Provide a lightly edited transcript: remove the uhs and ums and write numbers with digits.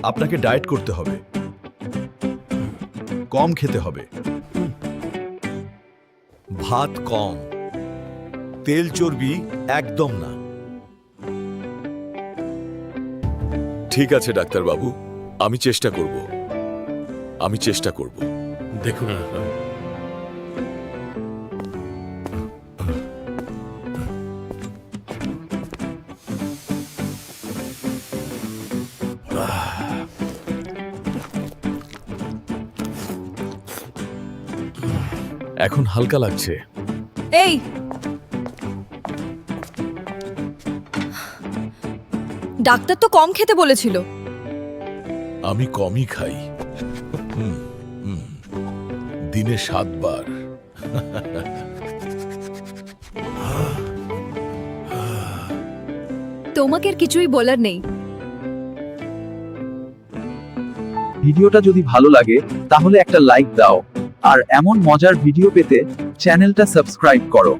আপনাকে ডায়েট করতে হবে, কম খেতে হবে, ভাত কম, তেল চর্বি একদম না। ঠিক আছে ডাক্তারবাবু, আমি চেষ্টা করব। দেখুন, এখন হালকা লাগছে। এই ডাক্তার তো কম খেতে বলেছিল। আমি কমই খাই, দিনে 7 বার। তোমাকে আর কিছুই বলার নেই। ভিডিওটা যদি ভালো লাগে তাহলে একটা লাইক দাও আর এমন মজার ভিডিও পেতে চ্যানেলটা সাবস্ক্রাইব করো।